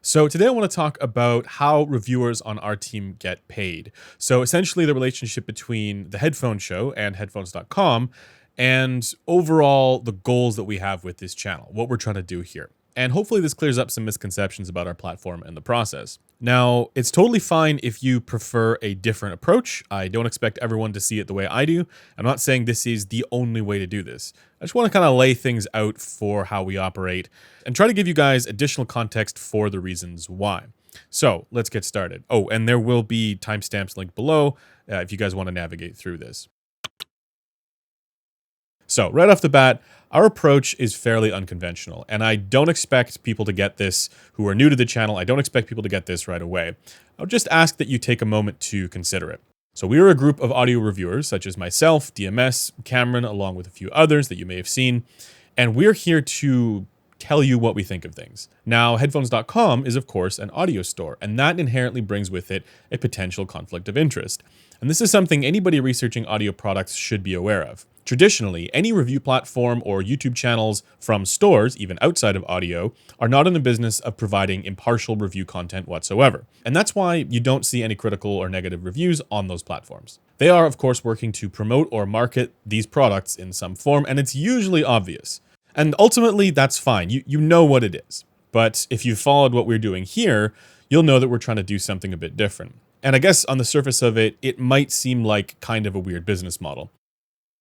So today I want to talk about how reviewers on our team get paid. So essentially the relationship between the Headphone show and headphones.com and overall the goals that we have with this channel, what we're trying to do here. And hopefully this clears up some misconceptions about our platform and the process. Now, it's totally fine if you prefer a different approach. I don't expect everyone to see it the way I do. I'm not saying this is the only way to do this. I just want to kind of lay things out for how we operate and try to give you guys additional context for the reasons why. So let's get started. Oh, and there will be timestamps linked below if you guys want to navigate through this. So right off the bat, our approach is fairly unconventional, and I don't expect people to get this who are new to the channel. I don't expect people to get this right away. I'll just ask that you take a moment to consider it. So we are a group of audio reviewers, such as myself, DMS, Cameron, along with a few others that you may have seen, and we're here to tell you what we think of things. Now, headphones.com is, of course, an audio store, and that inherently brings with it a potential conflict of interest. And this is something anybody researching audio products should be aware of. Traditionally, any review platform or YouTube channels from stores, even outside of audio, are not in the business of providing impartial review content whatsoever. And that's why you don't see any critical or negative reviews on those platforms. They are, of course, working to promote or market these products in some form, and it's usually obvious. And ultimately, that's fine. You know what it is. But if you've followed what we're doing here, you'll know that we're trying to do something a bit different. And I guess on the surface of it, it might seem like kind of a weird business model.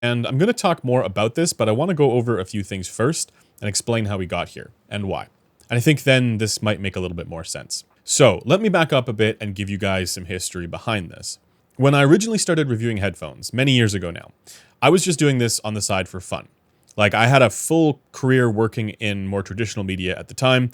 And I'm going to talk more about this, but I want to go over a few things first and explain how we got here and why. And I think then this might make a little bit more sense. So let me back up a bit and give you guys some history behind this. When I originally started reviewing headphones, many years ago now, I was just doing this on the side for fun. Like, I had a full career working in more traditional media at the time,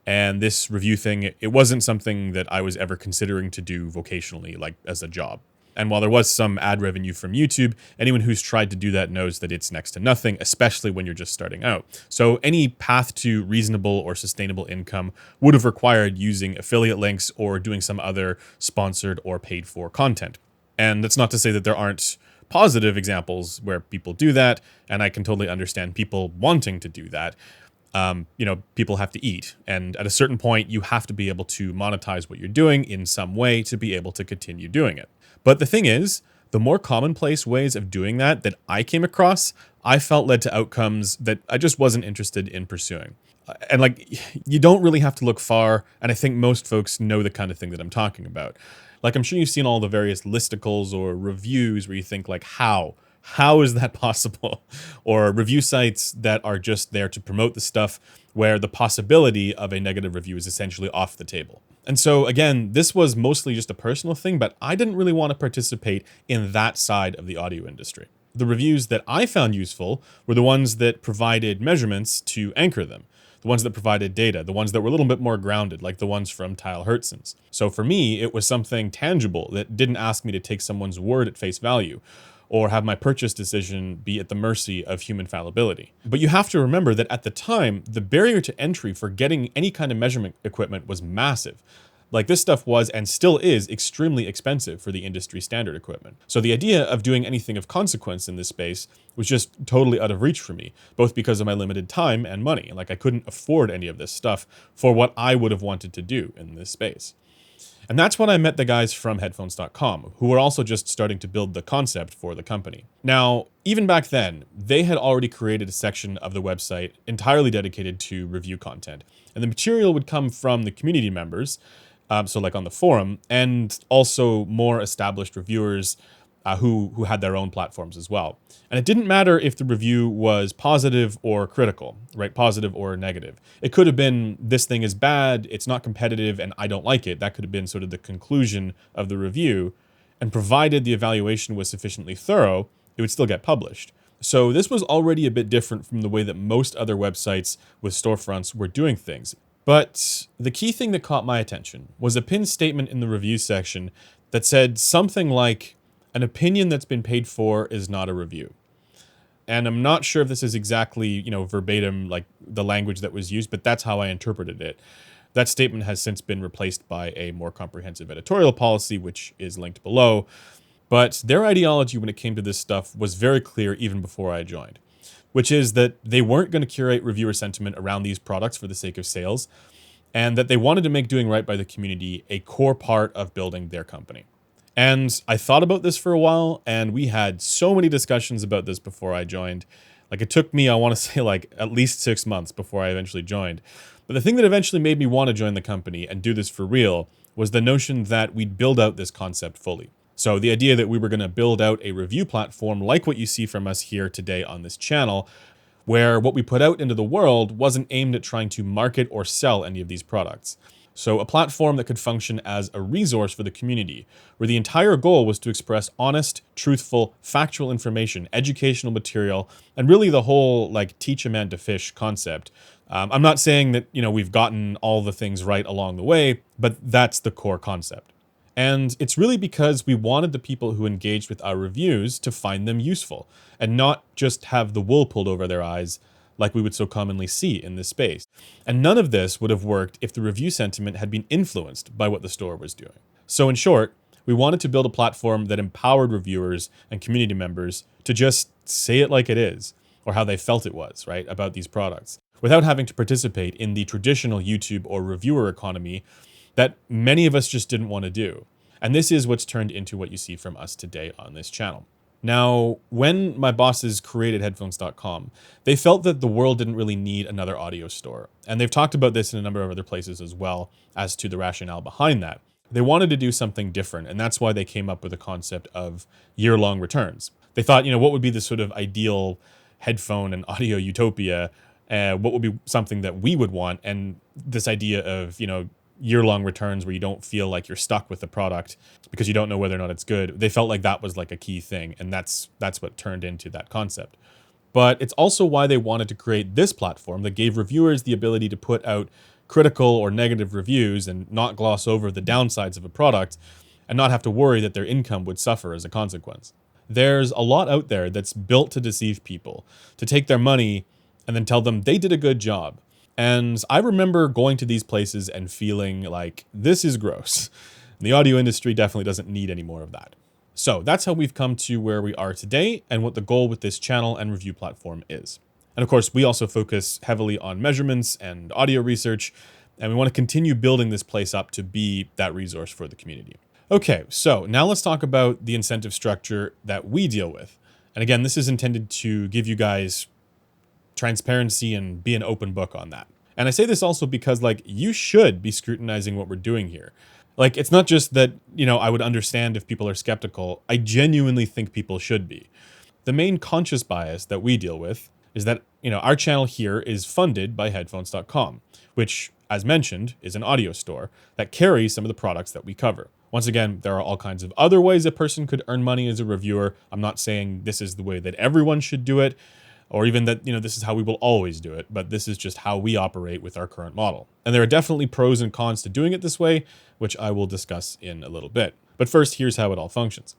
and this review thing, it wasn't something that I was ever considering to do vocationally, like as a job. And while there was some ad revenue from YouTube, anyone who's tried to do that knows that it's next to nothing, especially when you're just starting out. So any path to reasonable or sustainable income would have required using affiliate links or doing some other sponsored or paid for content. And that's not to say that there aren't positive examples where people do that, and I can totally understand people wanting to do that. People have to eat, and at a certain point, you have to be able to monetize what you're doing in some way to be able to continue doing it. But the thing is, the more commonplace ways of doing that I came across, I felt led to outcomes that I just wasn't interested in pursuing. And you don't really have to look far, and I think most folks know the kind of thing that I'm talking about. Like, I'm sure you've seen all the various listicles or reviews where you think, like, how is that possible? Or review sites that are just there to promote the stuff where the possibility of a negative review is essentially off the table. And so again, this was mostly just a personal thing, but I didn't really want to participate in that side of the audio industry. The reviews that I found useful were the ones that provided measurements to anchor them, the ones that provided data, the ones that were a little bit more grounded, like the ones from Tile Hertzens. So for me, it was something tangible that didn't ask me to take someone's word at face value, or have my purchase decision be at the mercy of human fallibility. But you have to remember that at the time, the barrier to entry for getting any kind of measurement equipment was massive. Like, this stuff was and still is extremely expensive for the industry standard equipment. So the idea of doing anything of consequence in this space was just totally out of reach for me, both because of my limited time and money. Like, I couldn't afford any of this stuff for what I would have wanted to do in this space. And that's when I met the guys from headphones.com, who were also just starting to build the concept for the company. Now, even back then, they had already created a section of the website entirely dedicated to review content. And the material would come from the community members, so like on the forum, and also more established reviewers who had their own platforms as well. And it didn't matter if the review was positive or critical, right? Positive or negative. It could have been, this thing is bad, it's not competitive, and I don't like it. That could have been sort of the conclusion of the review. And provided the evaluation was sufficiently thorough, it would still get published. So this was already a bit different from the way that most other websites with storefronts were doing things. But the key thing that caught my attention was a pinned statement in the review section that said something like, "An opinion that's been paid for is not a review." And I'm not sure if this is exactly, verbatim, like the language that was used, but that's how I interpreted it. That statement has since been replaced by a more comprehensive editorial policy, which is linked below. But their ideology when it came to this stuff was very clear even before I joined, which is that they weren't going to curate reviewer sentiment around these products for the sake of sales. and that they wanted to make doing right by the community a core part of building their company. And I thought about this for a while, and we had so many discussions about this before I joined. Like, it took me, I want to say, like at least 6 months before I eventually joined. But the thing that eventually made me want to join the company and do this for real was the notion that we'd build out this concept fully. So the idea that we were going to build out a review platform like what you see from us here today on this channel, where what we put out into the world wasn't aimed at trying to market or sell any of these products. So a platform that could function as a resource for the community, where the entire goal was to express honest, truthful, factual information, educational material, and really the whole like teach a man to fish concept. I'm not saying that, we've gotten all the things right along the way, but that's the core concept. And it's really because we wanted the people who engaged with our reviews to find them useful and not just have the wool pulled over their eyes like we would so commonly see in this space. And none of this would have worked if the review sentiment had been influenced by what the store was doing. So in short, we wanted to build a platform that empowered reviewers and community members to just say it like it is, or how they felt it was, right, about these products, without having to participate in the traditional YouTube or reviewer economy that many of us just didn't want to do. And this is what's turned into what you see from us today on this channel. Now, when my bosses created headphones.com, they felt that the world didn't really need another audio store. And they've talked about this in a number of other places as well as to the rationale behind that. They wanted to do something different, and that's why they came up with the concept of year-long returns. They thought, what would be the sort of ideal headphone and audio utopia? What would be something that we would want? And this idea of, year-long returns where you don't feel like you're stuck with the product because you don't know whether or not it's good. They felt like that was like a key thing, and that's what turned into that concept. But it's also why they wanted to create this platform that gave reviewers the ability to put out critical or negative reviews and not gloss over the downsides of a product and not have to worry that their income would suffer as a consequence. There's a lot out there that's built to deceive people, to take their money and then tell them they did a good job. And I remember going to these places and feeling like, this is gross. The audio industry definitely doesn't need any more of that. So that's how we've come to where we are today and what the goal with this channel and review platform is. And of course, we also focus heavily on measurements and audio research, and we want to continue building this place up to be that resource for the community. Okay, so now let's talk about the incentive structure that we deal with. And again, this is intended to give you guys transparency and be an open book on that. And I say this also because you should be scrutinizing what we're doing here. It's not just that, I would understand if people are skeptical. I genuinely think people should be. The main conscious bias that we deal with is that, our channel here is funded by headphones.com, which, as mentioned, is an audio store that carries some of the products that we cover. Once again, there are all kinds of other ways a person could earn money as a reviewer. I'm not saying this is the way that everyone should do it, or even that, this is how we will always do it, but this is just how we operate with our current model. And there are definitely pros and cons to doing it this way, which I will discuss in a little bit. But first, here's how it all functions.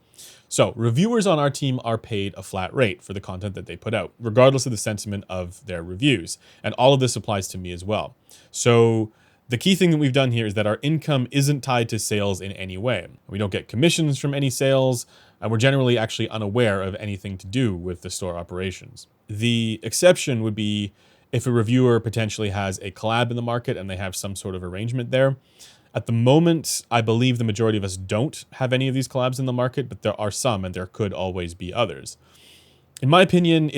So reviewers on our team are paid a flat rate for the content that they put out, regardless of the sentiment of their reviews. And all of this applies to me as well. So the key thing that we've done here is that our income isn't tied to sales in any way. We don't get commissions from any sales, and we're generally actually unaware of anything to do with the store operations. The exception would be if a reviewer potentially has a collab in the market and they have some sort of arrangement there. At the moment, I believe the majority of us don't have any of these collabs in the market, but there are some, and there could always be others. In my opinion,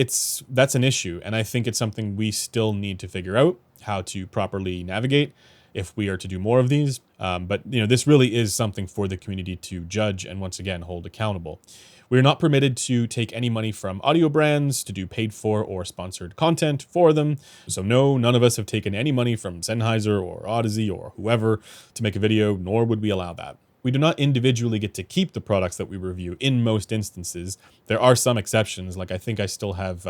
that's an issue, and I think it's something we still need to figure out how to properly navigate if we are to do more of these. But this really is something for the community to judge and once again hold accountable. We are not permitted to take any money from audio brands to do paid for or sponsored content for them. So no, none of us have taken any money from Sennheiser or Odyssey or whoever to make a video, nor would we allow that. We do not individually get to keep the products that we review in most instances. There are some exceptions, like I think I still have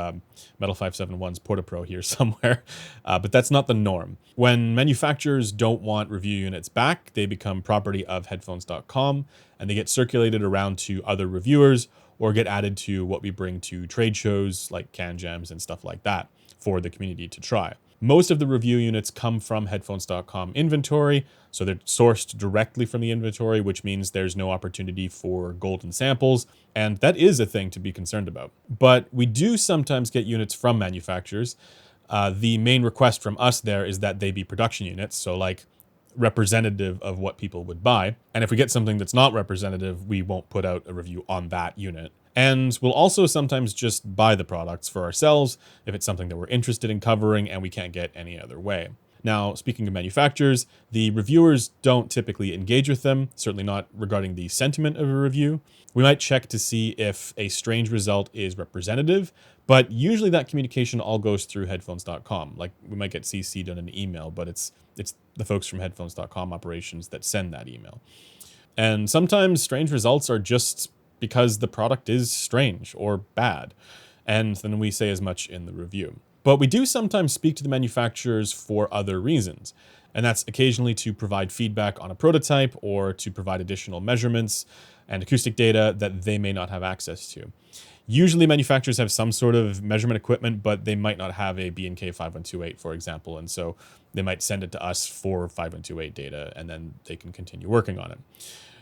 Metal 571's Porta-Pro here somewhere, but that's not the norm. When manufacturers don't want review units back, they become property of headphones.com, and they get circulated around to other reviewers or get added to what we bring to trade shows like Can Jams and stuff like that for the community to try. Most of the review units come from headphones.com inventory, so they're sourced directly from the inventory, which means there's no opportunity for golden samples, and that is a thing to be concerned about. But we do sometimes get units from manufacturers, The main request from us there is that they be production units, so like representative of what people would buy. And if we get something that's not representative, we won't put out a review on that unit. And we'll also sometimes just buy the products for ourselves if it's something that we're interested in covering and we can't get any other way. Now, speaking of manufacturers, the reviewers don't typically engage with them, certainly not regarding the sentiment of a review. We might check to see if a strange result is representative, but usually that communication all goes through headphones.com. Like we might get CC'd on an email, but it's the folks from headphones.com operations that send that email. And sometimes strange results are just because the product is strange or bad. And then we say as much in the review. But we do sometimes speak to the manufacturers for other reasons. And that's occasionally to provide feedback on a prototype or to provide additional measurements and acoustic data that they may not have access to. Usually manufacturers have some sort of measurement equipment, but they might not have a B&K 5128, for example. And so they might send it to us for 5128 data, and then they can continue working on it.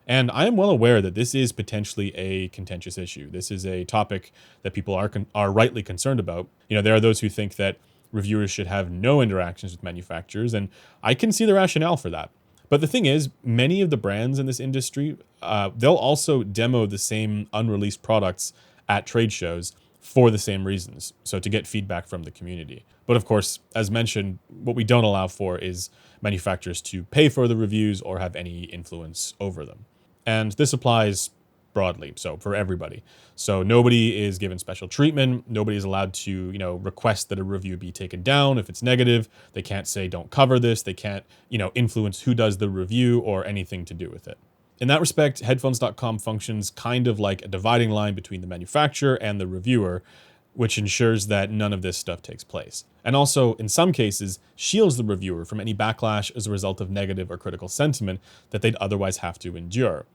And I am well aware that this is potentially a contentious issue. This is a topic that people are rightly concerned about. You know, there are those who think that reviewers should have no interactions with manufacturers, and I can see the rationale for that. But the thing is, many of the brands in this industry, they'll also demo the same unreleased products at trade shows for the same reasons, so to get feedback from the community. But of course, as mentioned, what we don't allow for is manufacturers to pay for the reviews or have any influence over them. And this applies broadly, so for everybody. So nobody is given special treatment. Nobody is allowed to, request that a review be taken down if it's negative. They can't say don't cover this. They can't, influence who does the review or anything to do with it. In that respect, headphones.com functions kind of like a dividing line between the manufacturer and the reviewer, which ensures that none of this stuff takes place. And also, in some cases, shields the reviewer from any backlash as a result of negative or critical sentiment that they'd otherwise have to endure.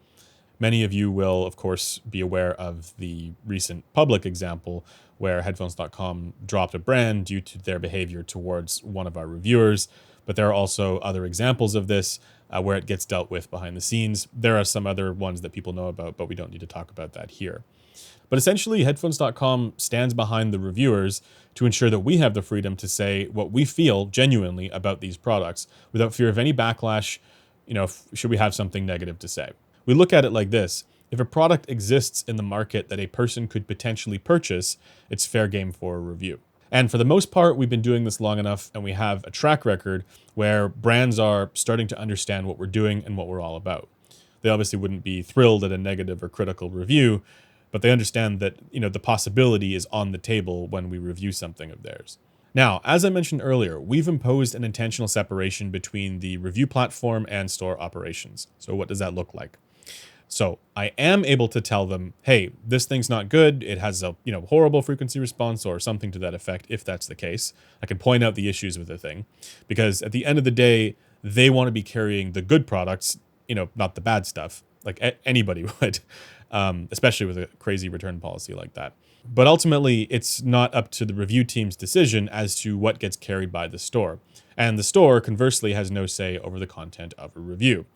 Many of you will, of course, be aware of the recent public example where headphones.com dropped a brand due to their behavior towards one of our reviewers. But there are also other examples of this where it gets dealt with behind the scenes. There are some other ones that people know about, but we don't need to talk about that here. But essentially, headphones.com stands behind the reviewers to ensure that we have the freedom to say what we feel genuinely about these products without fear of any backlash, should we have something negative to say. We look at it like this. If a product exists in the market that a person could potentially purchase, it's fair game for a review. And for the most part, we've been doing this long enough and we have a track record where brands are starting to understand what we're doing and what we're all about. They obviously wouldn't be thrilled at a negative or critical review, but they understand that, the possibility is on the table when we review something of theirs. Now, as I mentioned earlier, we've imposed an intentional separation between the review platform and store operations. So what does that look like? So I am able to tell them, hey, this thing's not good. It has a horrible frequency response or something to that effect, if that's the case. I can point out the issues with the thing because at the end of the day, they want to be carrying the good products, not the bad stuff, like anybody would, especially with a crazy return policy like that. But ultimately, it's not up to the review team's decision as to what gets carried by the store. And the store, conversely, has no say over the content of a review.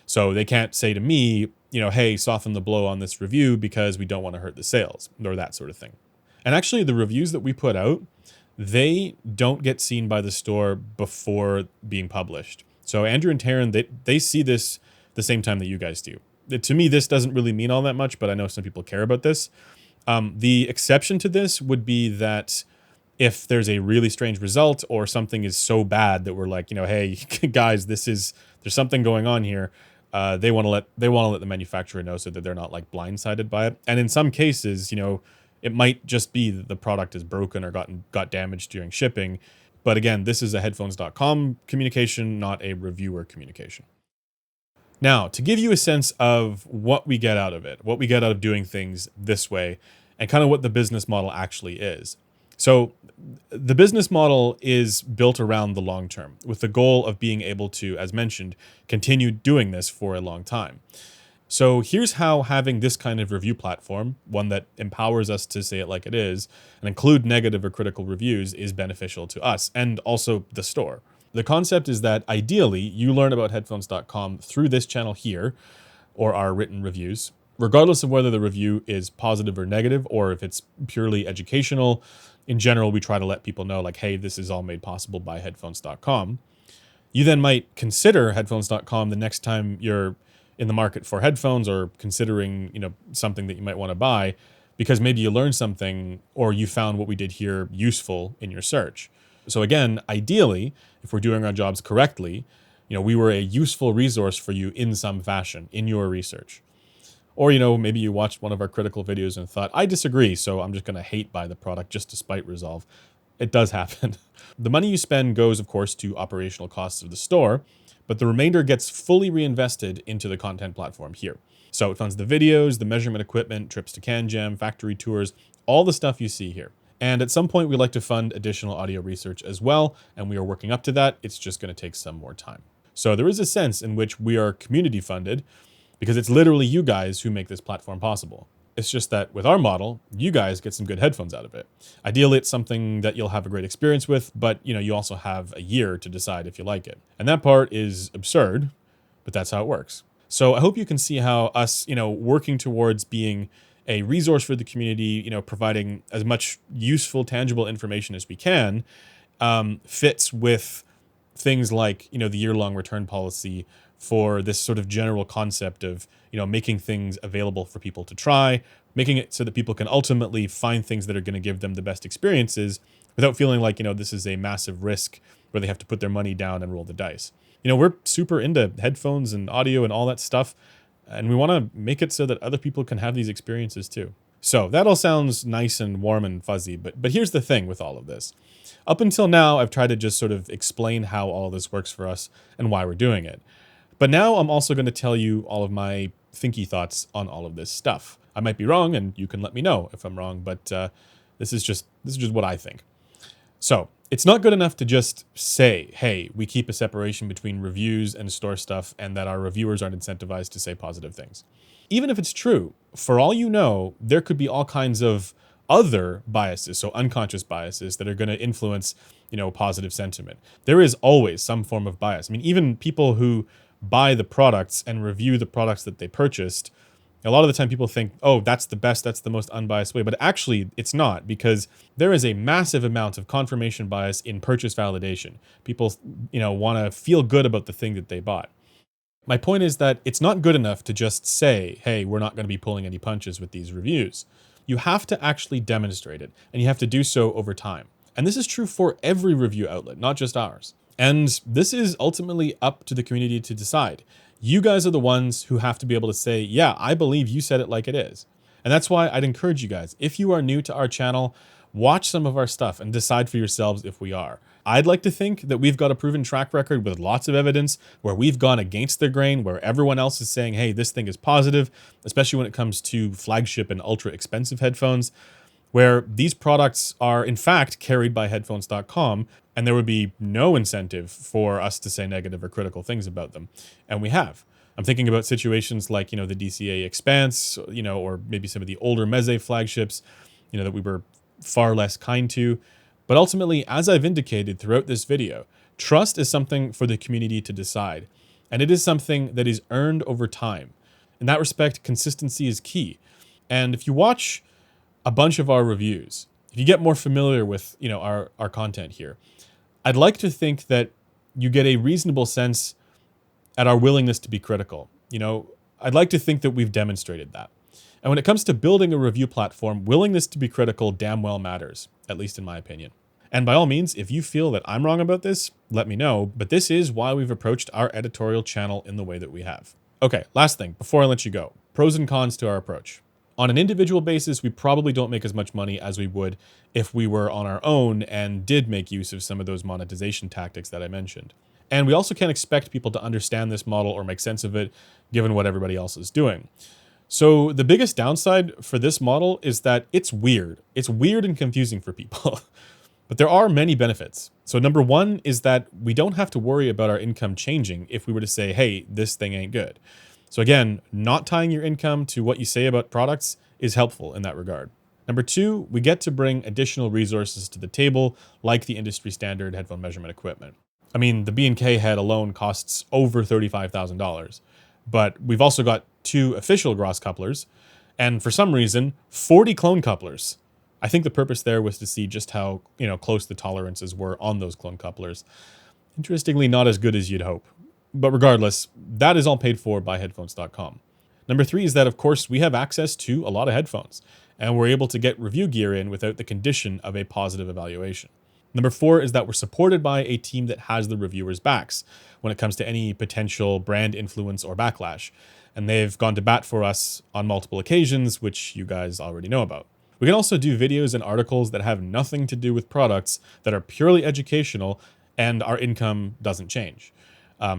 So they can't say to me, hey, soften the blow on this review because we don't want to hurt the sales or that sort of thing. And actually, the reviews that we put out, they don't get seen by the store before being published. So Andrew and Taryn, they see this the same time that you guys do. To me, this doesn't really mean all that much, but I know some people care about this. The exception to this would be that if there's a really strange result or something is so bad that we're like, hey, guys, there's something going on here. They want to let the manufacturer know so that they're not like blindsided by it. And in some cases, it might just be that the product is broken or got damaged during shipping. But again, this is a headphones.com communication, not a reviewer communication. Now, to give you a sense of what we get out of it, what we get out of doing things this way, and kind of what the business model actually is. So the business model is built around the long term with the goal of being able to, as mentioned, continue doing this for a long time. So here's how having this kind of review platform, one that empowers us to say it like it is, and include negative or critical reviews is beneficial to us and also the store. The concept is that ideally you learn about headphones.com through this channel here or our written reviews, regardless of whether the review is positive or negative or if it's purely educational. in general, we try to let people know like, hey, this is all made possible by headphones.com. You then might consider headphones.com the next time you're in the market for headphones or considering, something that you might want to buy, because maybe you learned something or you found what we did here useful in your search. So again, ideally, if we're doing our jobs correctly, we were a useful resource for you in some fashion in your research. Or, maybe you watched one of our critical videos and thought, I disagree, so I'm just going to hate buy the product just to spite Resolve. It does happen. The money you spend goes, of course, to operational costs of the store, but the remainder gets fully reinvested into the content platform here. So it funds the videos, the measurement equipment, trips to CanJam, factory tours, all the stuff you see here. And at some point, we like to fund additional audio research as well, and we are working up to that. It's just going to take some more time. So there is a sense in which we are community funded, because it's literally you guys who make this platform possible. It's just that with our model, you guys get some good headphones out of it. Ideally, it's something that you'll have a great experience with, but you also have a year to decide if you like it. And that part is absurd, but that's how it works. So I hope you can see how us, working towards being a resource for the community, providing as much useful, tangible information as we can, fits with things like, the year-long return policy for this sort of general concept of, making things available for people to try, making it so that people can ultimately find things that are going to give them the best experiences without feeling like, this is a massive risk where they have to put their money down and roll the dice. We're super into headphones and audio and all that stuff, and we want to make it so that other people can have these experiences too. So that all sounds nice and warm and fuzzy, but here's the thing with all of this. Up until now, I've tried to just sort of explain how all this works for us and why we're doing it. But now I'm also going to tell you all of my thinky thoughts on all of this stuff. I might be wrong, and you can let me know if I'm wrong, but this is just what I think. So it's not good enough to just say, hey, we keep a separation between reviews and store stuff and that our reviewers aren't incentivized to say positive things. Even if it's true, for all you know, there could be all kinds of other biases, so unconscious biases that are going to influence, positive sentiment. There is always some form of bias. I mean, even people who buy the products and review the products that they purchased, a lot of the time people think, oh, that's the best, that's the most unbiased way. But actually, it's not, because there is a massive amount of confirmation bias in purchase validation. People, want to feel good about the thing that they bought. My point is that it's not good enough to just say, hey, we're not going to be pulling any punches with these reviews. You have to actually demonstrate it, and you have to do so over time. And this is true for every review outlet, not just ours. And this is ultimately up to the community to decide. You guys are the ones who have to be able to say, yeah, I believe you said it like it is. And that's why I'd encourage you guys, if you are new to our channel, watch some of our stuff and decide for yourselves if we are. I'd like to think that we've got a proven track record with lots of evidence where we've gone against the grain, where everyone else is saying, hey, this thing is positive, especially when it comes to flagship and ultra expensive headphones, where these products are in fact carried by headphones.com, and there would be no incentive for us to say negative or critical things about them. And we have. I'm thinking about situations like, the DCA Expanse, or maybe some of the older Meze flagships, that we were far less kind to. But ultimately, as I've indicated throughout this video, trust is something for the community to decide. And it is something that is earned over time. In that respect, consistency is key. And if you watch a bunch of our reviews, if you get more familiar with, our content here, I'd like to think that you get a reasonable sense at our willingness to be critical. I'd like to think that we've demonstrated that. And when it comes to building a review platform, willingness to be critical damn well matters, at least in my opinion. And by all means, if you feel that I'm wrong about this, let me know. But this is why we've approached our editorial channel in the way that we have. Okay, last thing, before I let you go, pros and cons to our approach. On an individual basis, we probably don't make as much money as we would if we were on our own and did make use of some of those monetization tactics that I mentioned. And we also can't expect people to understand this model or make sense of it, given what everybody else is doing. So the biggest downside for this model is that it's weird. It's weird and confusing for people. But there are many benefits. So number one is that we don't have to worry about our income changing if we were to say, hey, this thing ain't good. So again, not tying your income to what you say about products is helpful in that regard. Number two, we get to bring additional resources to the table, like the industry standard headphone measurement equipment. I mean, the B&K head alone costs over $35,000, but we've also got 2 official Gross couplers, and for some reason, 40 clone couplers. I think the purpose there was to see just how, close the tolerances were on those clone couplers. Interestingly, not as good as you'd hope. But regardless, that is all paid for by headphones.com. Number 3 is that, of course, we have access to a lot of headphones, and we're able to get review gear in without the condition of a positive evaluation. Number 4 is that we're supported by a team that has the reviewers' backs when it comes to any potential brand influence or backlash, and they've gone to bat for us on multiple occasions, which you guys already know about. We can also do videos and articles that have nothing to do with products, that are purely educational, and our income doesn't change.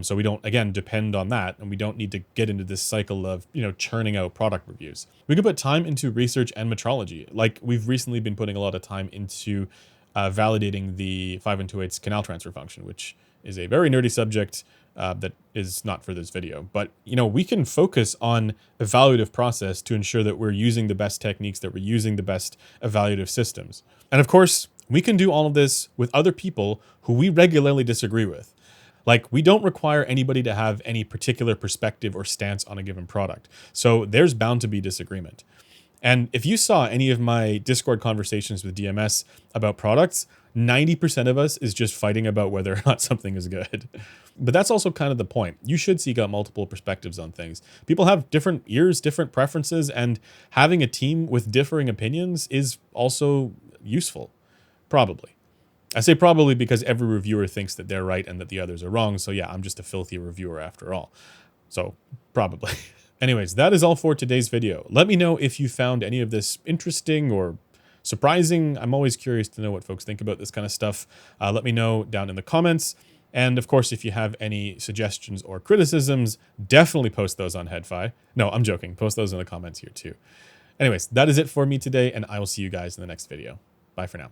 So we don't, again, depend on that, and we don't need to get into this cycle of, churning out product reviews. We can put time into research and metrology. Like, we've recently been putting a lot of time into validating the 5 2/8 canal transfer function, which is a very nerdy subject that is not for this video. But, we can focus on evaluative process to ensure that we're using the best techniques, that we're using the best evaluative systems. And of course, we can do all of this with other people who we regularly disagree with. Like, we don't require anybody to have any particular perspective or stance on a given product. So there's bound to be disagreement. And if you saw any of my Discord conversations with DMS about products, 90% of us is just fighting about whether or not something is good. But that's also kind of the point. You should seek out multiple perspectives on things. People have different ears, different preferences, and having a team with differing opinions is also useful. Probably. I say probably because every reviewer thinks that they're right and that the others are wrong. So yeah, I'm just a filthy reviewer after all. So probably. Anyways, that is all for today's video. Let me know if you found any of this interesting or surprising. I'm always curious to know what folks think about this kind of stuff. Let me know down in the comments. And of course, if you have any suggestions or criticisms, definitely post those on Headphone. No, I'm joking. Post those in the comments here too. Anyways, that is it for me today, and I will see you guys in the next video. Bye for now.